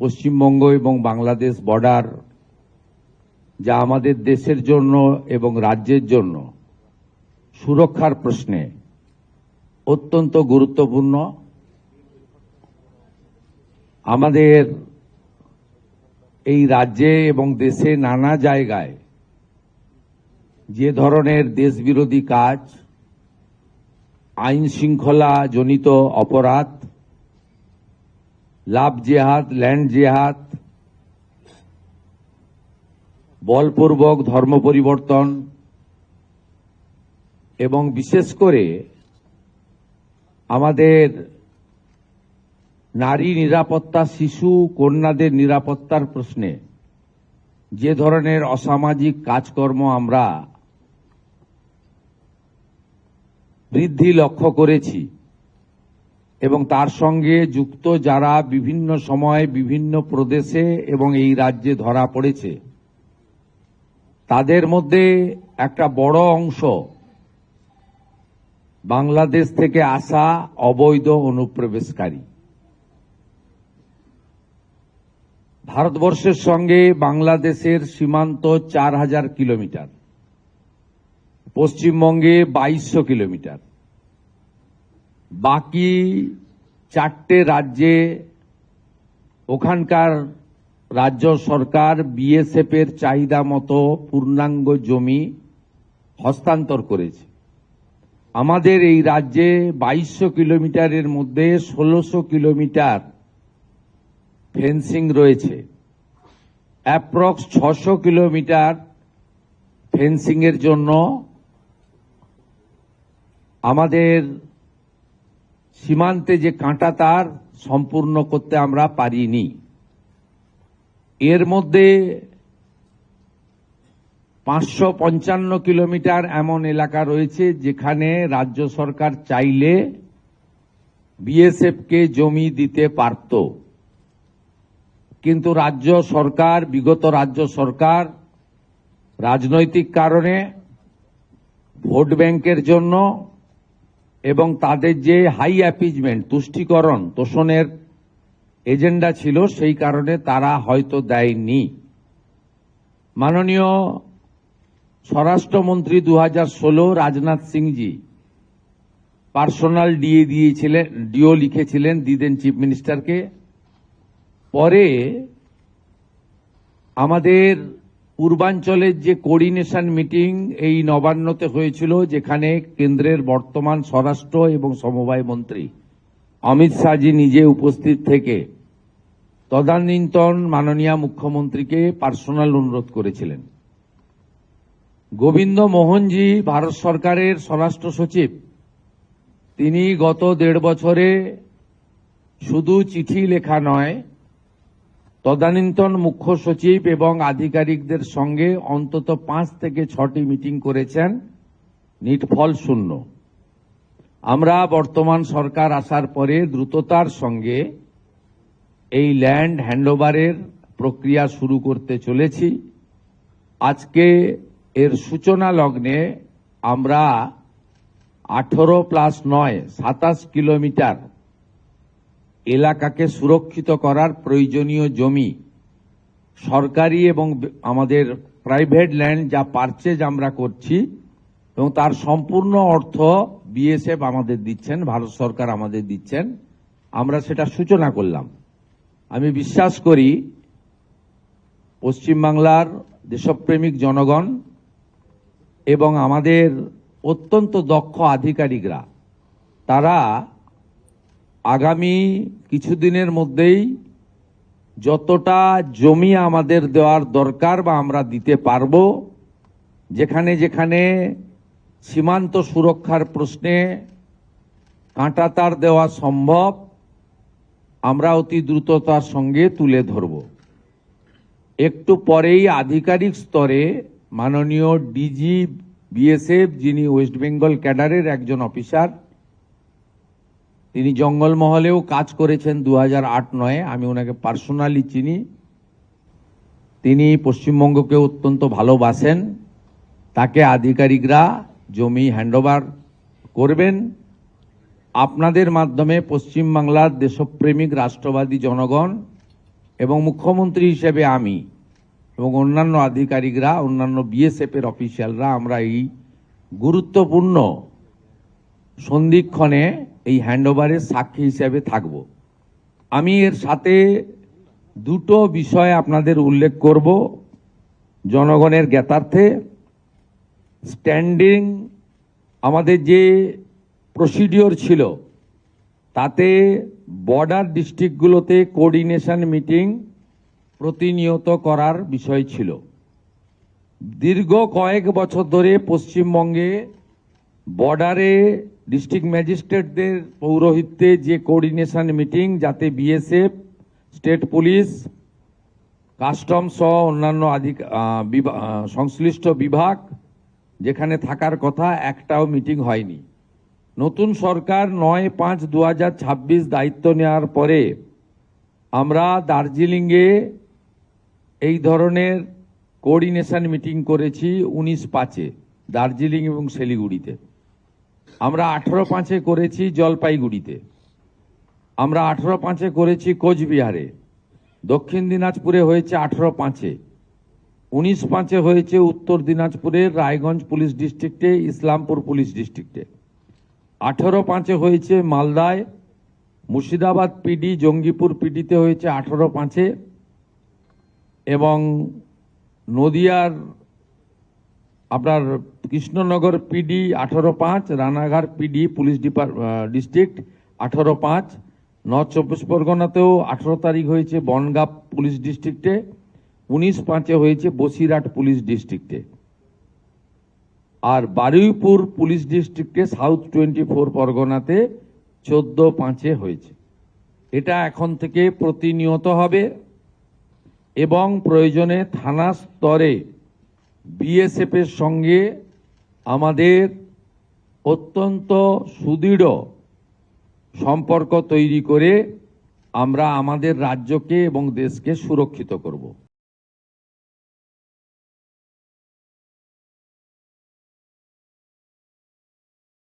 পশ্চিমবঙ্গ এবং বাংলাদেশ বর্ডার, যা আমাদের দেশের জন্য এবং রাজ্যের জন্য সুরক্ষার প্রশ্নে অত্যন্ত গুরুত্বপূর্ণ। আমাদের এই রাজ্যে এবং দেশে নানা জায়গায় যে ধরনের দেশবিরোধী কাজ, আইন শৃঙ্খলা জনিত অপরাধ, লাভ জেহাদ, ল্যান্ড জেহাদ, বলপূর্বক ধর্ম পরিবর্তন এবং বিশেষ করে আমাদের নারী নিরাপত্তা, শিশু কন্যাদের নিরাপত্তার প্রশ্নে যে ধরনের অসামাজিক কাজকর্ম আমরা বৃদ্ধি লক্ষ্য করেছি এবং তার সঙ্গে যুক্ত যারা বিভিন্ন সময়ে বিভিন্ন প্রদেশে এবং এই রাজ্যে ধরা পড়েছে, তাদের মধ্যে একটা বড় অংশ বাংলাদেশ থেকে আসা অবৈধ অনুপ্রবেশকারী। ভারতবর্ষের সঙ্গে বাংলাদেশের সীমান্ত 4000 কিলোমিটার, পশ্চিমবঙ্গে 2200 কিলোমিটার। বাকি 4টে রাজ্যে ওখানকার রাজ্য সরকার বিএসএফ এর চাহিদা মতো পূর্ণাঙ্গ জমি হস্তান্তর করেছে। আমাদের এই রাজ্যে 2200 কিলোমিটারের মধ্যে 1600 কিলোমিটার ফেন্সিং রয়েছে। অ্যাপ্রক্স 600 কিলোমিটার ফেন্সিং এর জন্য আমাদের সীমান্তে যে কাঁটা তার সম্পূর্ণ করতে আমরা পারিনি। এর মধ্যে 555 কিলোমিটার এমন এলাকা রয়েছে যেখানে রাজ্য সরকার চাইলে বিএসএফকে জমি দিতে পারত, কিন্তু বিগত রাজ্য সরকার রাজনৈতিক কারণে, ভোট ব্যাংকের জন্য এবং তাদের যে হাই অ্যাপিজমেন্ট, তুষ্টিকরণ, তোষণের এজেন্ডা ছিল, সেই কারণে তারা হয়তো দেয়নি। মাননীয় স্বরাষ্ট্রমন্ত্রী 2016 রাজনাথ সিংজি পার্সোনাল ডিও লিখেছিলেন, দিদেন চিফ মিনিস্টারকে। পরে আমাদের পূর্বাঞ্চলের যে কোঅর্ডিনেশন মিটিং এই নবান্নতে হয়েছিল, যেখানে কেন্দ্রের বর্তমান স্বরাষ্ট্র এবং সমবায় মন্ত্রী অমিত শাহজি নিজে উপস্থিত থেকে তদানীন্তন মাননীয় মুখ্যমন্ত্রীকে পার্সোনাল অনুরোধ করেছিলেন। গোবিন্দ মোহনজি ভারত সরকারের স্বরাষ্ট্র সচিব, তিনি গত 1.5 বছরে শুধু চিঠি লেখা নয়, তদানীন্তন মুখ্য সচিব এবং আধিকারিকদের সঙ্গে অন্তত 5 থেকে 6টি মিটিং করেছেন, নিটফল শূন্য। আমরা বর্তমান সরকার আসার পরে দ্রুততার সঙ্গে এই ল্যান্ড হ্যান্ডওভারের প্রক্রিয়া শুরু করতে চলেছি। আজকে এর সূচনা লগ্নে আমরা 18+9 27 কিলোমিটার এলাকাকে সুরক্ষিত করার প্রয়োজনীয় জমি, সরকারি এবং আমাদের প্রাইভেট ল্যান্ড যা পারচেজ আমরা করছি এবং তার সম্পূর্ণ অর্থ বিএসএফ আমাদের দিচ্ছেন, ভারত সরকার আমাদের দিচ্ছেন, আমরা সেটা সূচনা করলাম। আমি বিশ্বাস করি পশ্চিমবাংলার দেশপ্রেমিক জনগণ এবং আমাদের অত্যন্ত দক্ষ আধিকারিকরা, তারা আগামী কিছুদিনের মধ্যেই যতটা জমি আমাদের দেওয়ার দরকার বা আমরা দিতে পারব, যেখানে যেখানে সীমান্ত সুরক্ষার প্রশ্নে কাঁটাতার দেওয়া সম্ভব, আমরা অতি দ্রুততার সঙ্গে তুলে ধরব। একটু পরেই আধিকারিক স্তরে মাননীয় ডিজি বিএসএফ, যিনি ওয়েস্ট বেঙ্গল ক্যাডারের একজন অফিসার, তিনি জঙ্গলমহলেও কাজ করেছেন 2008-9, আমি ওনাকে পার্সোনালি চিনি। তিনি পশ্চিমবঙ্গকে অত্যন্ত ভালোবাসেন। তাকে আধিকারিকরা জমি হ্যান্ডওভার করবেন। আপনাদের মাধ্যমে পশ্চিমবাংলার দেশপ্রেমিক রাষ্ট্রবাদী জনগণ এবং মুখ্যমন্ত্রী হিসেবে আমি এবং অন্যান্য আধিকারিকরা, অন্যান্য বিএসএফ এর অফিসিয়ালরা আমরা এই গুরুত্বপূর্ণ সন্ধিক্ষণে এই হ্যান্ডওভারের সাক্ষী হিসেবে থাকব। আমি এর সাথে দুটো বিষয় আপনাদের উল্লেখ করব জনগণের জ্ঞাতার্থে। স্ট্যান্ডিং আমাদের যে প্রসিডিওর ছিল তাতে বর্ডার ডিস্ট্রিক্টগুলোতে কোঅর্ডিনেশন মিটিং প্রতিনিয়ত করার বিষয় ছিল। দীর্ঘ কয়েক বছর ধরে পশ্চিমবঙ্গে বর্ডারে ডিস্ট্রিক্ট ম্যাজিস্ট্রেটদের পৌরোহিত্যে যে কোঅর্ডিনেশন মিটিং, যাতে বিএসএফ, স্টেট পুলিশ, কাস্টমস সহ অন্যান্য সংশ্লিষ্ট বিভাগ যেখানে থাকার কথা, একটাও মিটিং হয়নি। নতুন সরকার 9/5/2026 দায়িত্ব নেওয়ার পরে আমরা দার্জিলিংয়ে এই ধরনের কোঅর্ডিনেশন মিটিং করেছি 19/5-এ দার্জিলিং এবং শিলিগুড়িতে। আমরা 18/5-এ করেছি জলপাইগুড়িতে। আমরা 18/5-এ করেছি কোচবিহারে। দক্ষিণ দিনাজপুরে হয়েছে 18/5-এ। 19/5-এ হয়েছে উত্তর দিনাজপুরের রায়গঞ্জ পুলিশ ডিস্ট্রিক্টে, ইসলামপুর পুলিশ ডিস্ট্রিক্টে। 18/5-এ হয়েছে মালদায়, মুর্শিদাবাদ পিডি, জঙ্গিপুর পিডিতে হয়েছে 18/5-এ, এবং নদিয়ার আপনার Krishnanagar PD 18/5, Ranaghat PD police district 18/5। North চব্বিশ পরগনাতেও 18 তারিখ হয়েছে বনগাঁ পুলিশ ডিস্ট্রিক্টে, 19/5-এ হয়েছে বসিরহাট পুলিশ ডিস্ট্রিক্টে, আর বারুইপুর পুলিশ ডিস্ট্রিক্টে সাউথ 24 পরগনাতে 14/5-এ হয়েছে। এটা এখন থেকে প্রতিনিয়ত হবে এবং প্রয়োজনে থানা স্তরে বিএসএফ এর সঙ্গে আমাদের অত্যন্ত সুদৃঢ় সম্পর্ক তৈরি করে আমরা আমাদের রাজ্যকে এবং দেশকে সুরক্ষিত করব।